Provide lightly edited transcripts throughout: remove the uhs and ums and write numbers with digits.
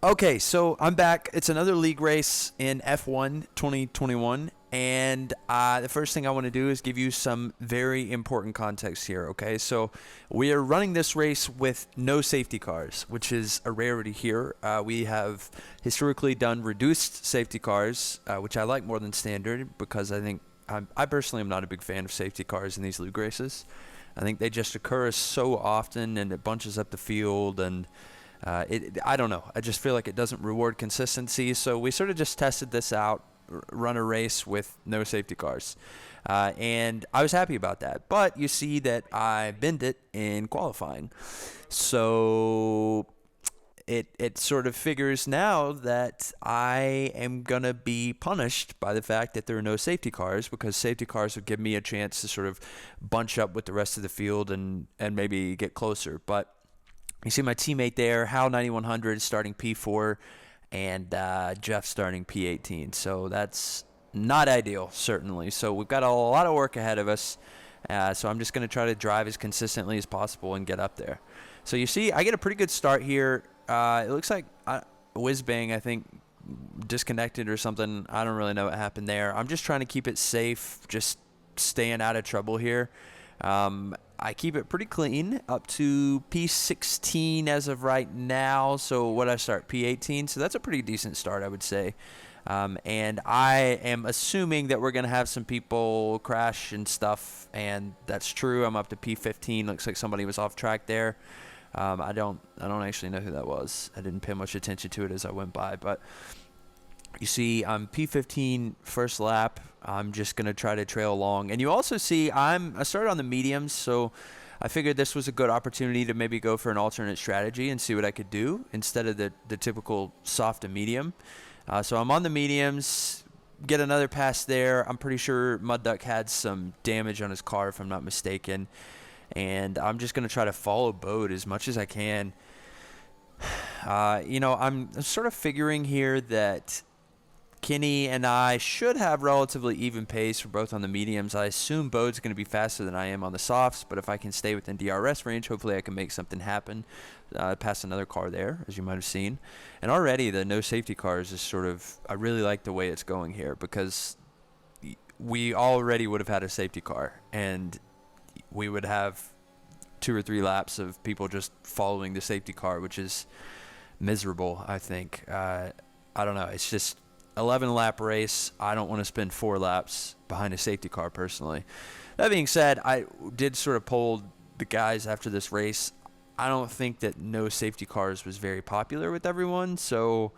Okay, so I'm back. It's another league race in F1 2021. And the first thing I want to do is give you some very important context here, okay? So we are running this race with no safety cars, which is a rarity here. We have historically done reduced safety cars, which I like more than standard because I personally am not a big fan of safety cars in these league races. I think they just occur so often and it bunches up the field and I don't know. I just feel like it doesn't reward consistency. So we sort of just tested this out, run a race with no safety cars. And I was happy about that. But you see that I binned it in qualifying. So it sort of figures now that I am going to be punished by the fact that there are no safety cars, because safety cars would give me a chance to sort of bunch up with the rest of the field and maybe get closer. But you see my teammate there, Hal 9100 starting P4 and Jeff starting P18. So that's not ideal, certainly. So we've got a lot of work ahead of us. So I'm just going to try to drive as consistently as possible and get up there. So you see, I get a pretty good start here. It looks like Whizbang, I think, disconnected or something. I don't really know what happened there. I'm just trying to keep it safe, just staying out of trouble here. I keep it pretty clean up to P16 as of right now. So what I start, P18. So that's a pretty decent start, I would say. And I am assuming that we're going to have some people crash and stuff. And that's true. I'm up to P15. Looks like somebody was off track there. I don't actually know who that was. I didn't pay much attention to it as I went by, but you see, I'm P15 first lap. I'm just going to try to trail along. And you also see I started on the mediums, so I figured this was a good opportunity to maybe go for an alternate strategy and see what I could do instead of the typical soft and medium. So I'm on the mediums, get another pass there. I'm pretty sure Mud Duck had some damage on his car, if I'm not mistaken. And I'm just going to try to follow Bode as much as I can. I'm sort of figuring here that Kenny and I should have relatively even pace for both on the mediums. I assume Bode's going to be faster than I am on the softs, but if I can stay within DRS range, hopefully I can make something happen. Pass another car there, as you might have seen. And already the no safety cars is sort of, I really like the way it's going here, because we already would have had a safety car, and we would have 2 or 3 laps of people just following the safety car, which is miserable, I think. I don't know. It's just 11-lap race. I don't want to spend 4 laps behind a safety car personally. That being said, I did sort of poll the guys after this race. I don't think that no safety cars was very popular with everyone. So,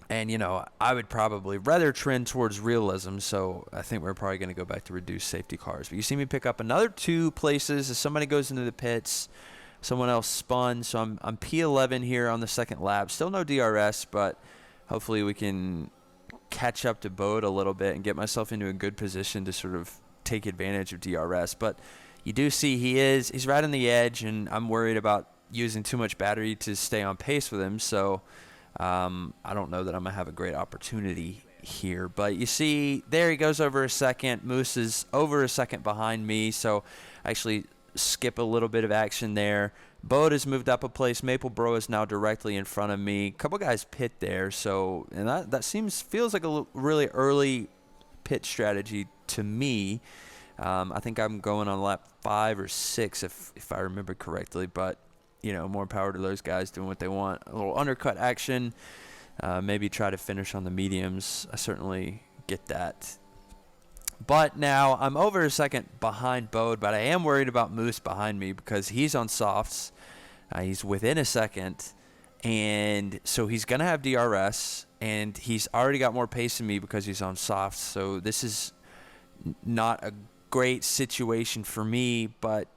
and I would probably rather trend towards realism. So I think we're probably going to go back to reduced safety cars. But you see me pick up another 2 places as somebody goes into the pits. Someone else spun. So I'm P11 here on the second lap. Still no DRS, but hopefully we can catch up to Bode a little bit and get myself into a good position to sort of take advantage of DRS. But you do see he's right on the edge, and I'm worried about using too much battery to stay on pace with him. So I don't know that I'm going to have a great opportunity here. But you see, there he goes over a second. Moose is over a second behind me, so I actually skip a little bit of action there. Bode has moved up a place. Maple Bro is now directly in front of me. A couple guys pit there, so and that feels like a really early pit strategy to me. I think I'm going on lap 5 or 6 if I remember correctly, but more power to those guys doing what they want. A little undercut action, maybe try to finish on the mediums. I certainly get that. But now I'm over a second behind Bode, but I am worried about Moose behind me because he's on softs. He's within a second, and so he's going to have DRS, and he's already got more pace than me because he's on softs. So this is not a great situation for me, but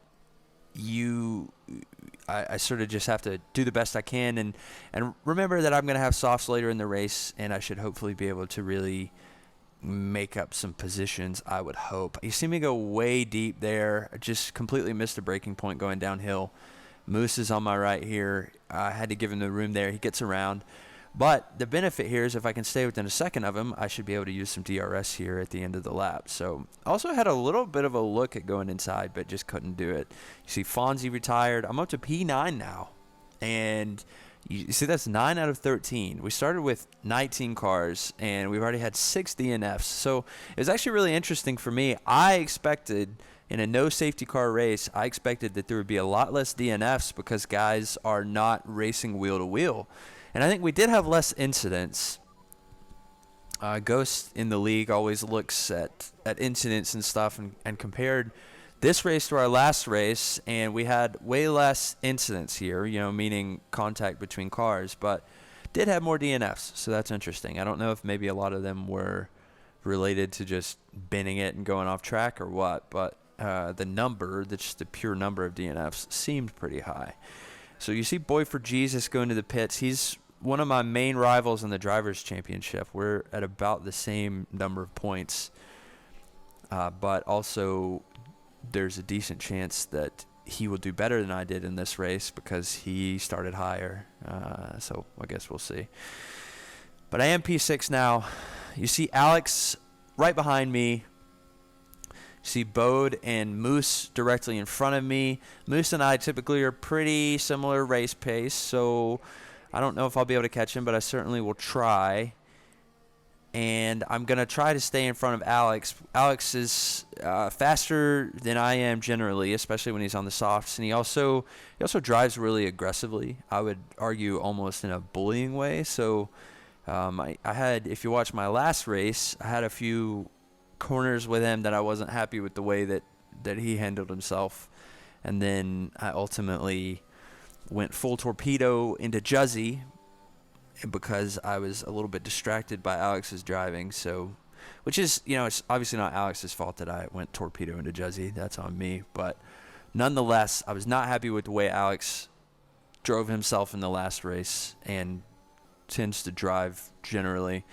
I sort of just have to do the best I can and remember that I'm going to have softs later in the race, and I should hopefully be able to really make up some positions, I would hope. You see me go way deep there. I just completely missed the braking point going downhill. Moose is on my right here. I had to give him the room there. He gets around. But the benefit here is if I can stay within a second of him, I should be able to use some DRS here at the end of the lap. So also had a little bit of a look at going inside, but just couldn't do it. You see Fonzie retired. I'm up to P9 now. And You see, that's 9 out of 13. We started with 19 cars, and we've already had 6 DNFs. So it was actually really interesting for me. I expected, in a no safety car race, I expected that there would be a lot less DNFs because guys are not racing wheel to wheel. And I think we did have less incidents. Ghost in the league always looks at incidents and stuff and compared this race to our last race, and we had way less incidents here, meaning contact between cars, but did have more DNFs, so that's interesting. I don't know if maybe a lot of them were related to just binning it and going off track or what, but just the pure number of DNFs seemed pretty high. So you see Boy for Jesus going to the pits. He's one of my main rivals in the Drivers' Championship. We're at about the same number of points, but also there's a decent chance that he will do better than I did in this race because he started higher. So I guess we'll see. But I am P6 now. You see Alex right behind me. You see Bode and Moose directly in front of me. Moose and I typically are pretty similar race pace, so I don't know if I'll be able to catch him, but I certainly will try. And I'm going to try to stay in front of Alex. Alex is faster than I am generally, especially when he's on the softs. And he also drives really aggressively. I would argue almost in a bullying way. So I had, if you watch my last race, I had a few corners with him that I wasn't happy with the way that he handled himself. And then I ultimately went full torpedo into Juzzy because I was a little bit distracted by Alex's driving, which is, it's obviously not Alex's fault that I went torpedo into Juzzy. That's on me. But nonetheless, I was not happy with the way Alex drove himself in the last race and tends to drive generally.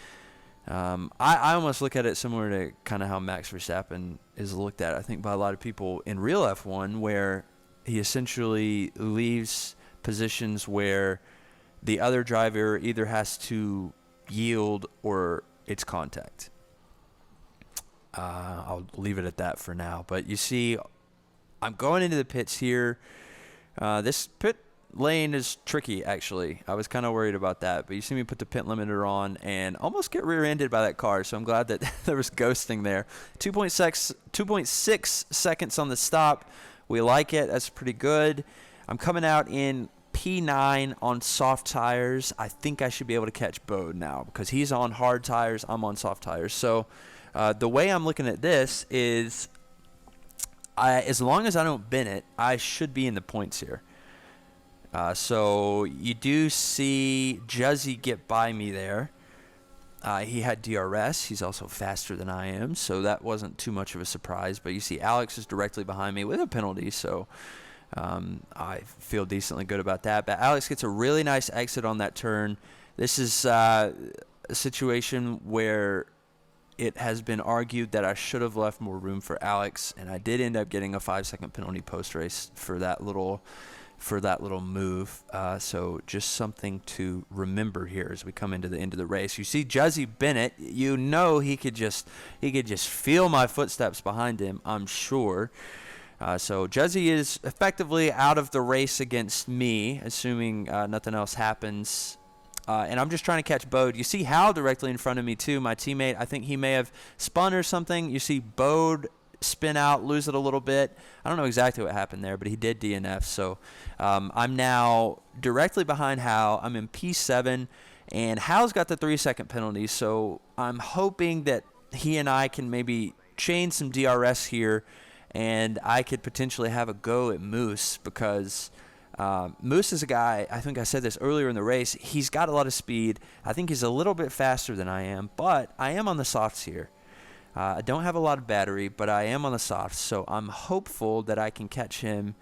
I almost look at it similar to kind of how Max Verstappen is looked at, I think, by a lot of people in real F1, where he essentially leaves positions where the other driver either has to yield or it's contact. I'll leave it at that for now. But you see, I'm going into the pits here. This pit lane is tricky, actually. I was kind of worried about that. But you see me put the pit limiter on and almost get rear-ended by that car. So I'm glad that there was ghosting there. 2.6 seconds on the stop. We like it. That's pretty good. I'm coming out in P9 on soft tires. I think I should be able to catch Bode now because he's on hard tires. I'm on soft tires. So the way I'm looking at this is as long as I don't bin it, I should be in the points here. So you do see Juzzy get by me there. He had DRS. He's also faster than I am, so that wasn't too much of a surprise. But you see Alex is directly behind me with a penalty, so I feel decently good about that. But Alex gets a really nice exit on that turn. This is a situation where it has been argued that I should have left more room for Alex, and I did end up getting a 5-second penalty post-race for that little move. So just something to remember here as we come into the end of the race. You see Juzzy Bennett. He could just feel my footsteps behind him, I'm sure. So Juzzy is effectively out of the race against me, assuming nothing else happens. And I'm just trying to catch Bode. You see Hal directly in front of me, too, my teammate. I think he may have spun or something. You see Bode spin out, lose it a little bit. I don't know exactly what happened there, but he did DNF. So I'm now directly behind Hal. I'm in P7, and Hal's got the 3-second penalty. So I'm hoping that he and I can maybe chain some DRS here, and I could potentially have a go at Moose because Moose is a guy, I think I said this earlier in the race, he's got a lot of speed. I think he's a little bit faster than I am, but I am on the softs here. I don't have a lot of battery, but I am on the softs, so I'm hopeful that I can catch him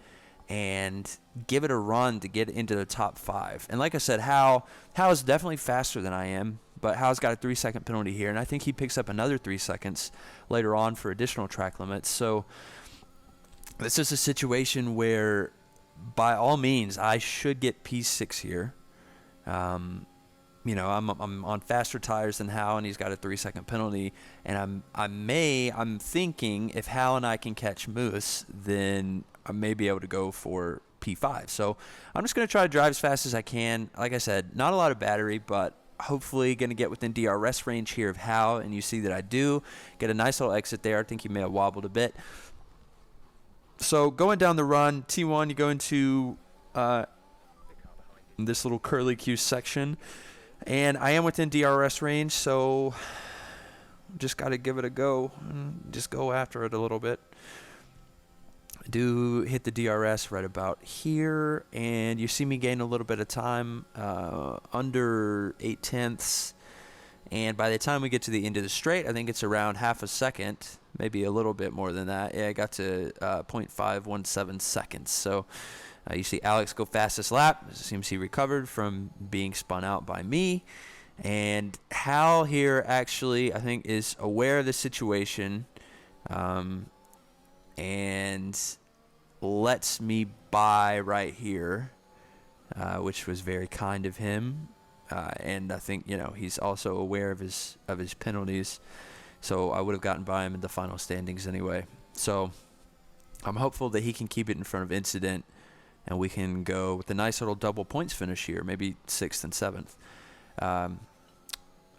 and give it a run to get into the top 5. And like I said, Hal is definitely faster than I am, but Hal's got a 3-second penalty here, and I think he picks up another 3 seconds later on for additional track limits. So this is a situation where, by all means, I should get P6 here. I'm on faster tires than Hal, and he's got a 3-second penalty. And I'm thinking if Hal and I can catch Moose, then I may be able to go for P5. So I'm just going to try to drive as fast as I can. Like I said, not a lot of battery, but hopefully going to get within DRS range here of Hal, and you see that I do. Get a nice little exit there. I think he may have wobbled a bit. So going down the run, T1, you go into this little curly Q section, and I am within DRS range, so just got to give it a go and just go after it a little bit. I do hit the DRS right about here, and you see me gain a little bit of time, under 8/10, and by the time we get to the end of the straight, I think it's around half a second, maybe a little bit more than that. Yeah, I got to 0.517 seconds. So you see Alex go fastest lap. It seems he recovered from being spun out by me. And Hal here actually, I think, is aware of the situation, and lets me by right here, which was very kind of him. And I think, he's also aware of his penalties, so I would have gotten by him in the final standings anyway. So I'm hopeful that he can keep it in front of Incident, and we can go with a nice little double points finish here, maybe 6th and 7th.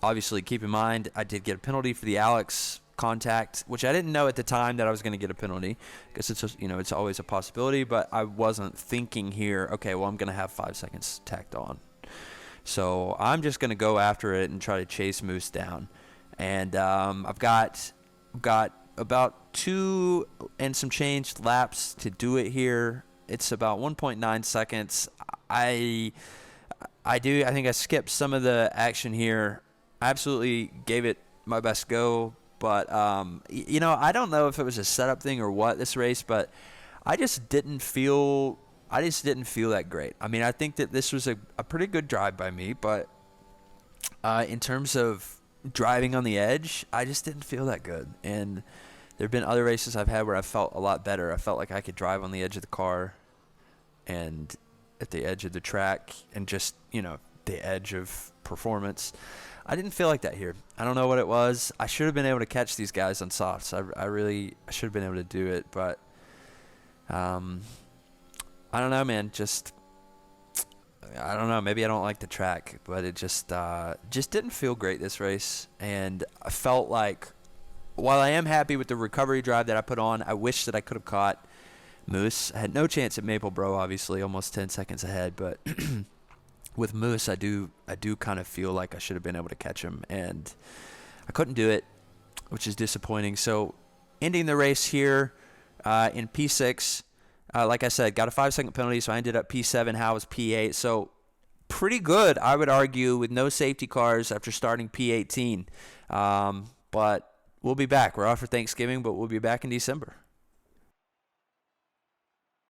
Obviously, keep in mind, I did get a penalty for the Alex contact, which I didn't know at the time that I was going to get a penalty, because it's always a possibility, but I wasn't thinking here, okay, well, I'm going to have 5 seconds tacked on. So I'm just going to go after it and try to chase Moose down. And I've got about 2 and some change laps to do it here. It's about 1.9 seconds. I think I skipped some of the action here. I absolutely gave it my best go, but I don't know if it was a setup thing or what this race, but I just didn't feel that great. I mean, I think that this was a pretty good drive by me, but in terms of driving on the edge, I just didn't feel that good. And there have been other races I've had where I felt a lot better. I felt like I could drive on the edge of the car and at the edge of the track and just, the edge of performance. I didn't feel like that here. I don't know what it was. I should have been able to catch these guys on softs. I should have been able to do it, but I don't know, man. I don't know. Maybe I don't like the track, but it just didn't feel great this race. And I felt like, while I am happy with the recovery drive that I put on, I wish that I could have caught Moose. I had no chance at Maple Bro, obviously, almost 10 seconds ahead, but with Moose, I do kind of feel like I should have been able to catch him, and I couldn't do it, which is disappointing. So ending the race here in P6, like I said, got a 5-second penalty, so I ended up P7. Hal was P8. So pretty good, I would argue, with no safety cars after starting P18. But we'll be back. We're off for Thanksgiving, but we'll be back in December.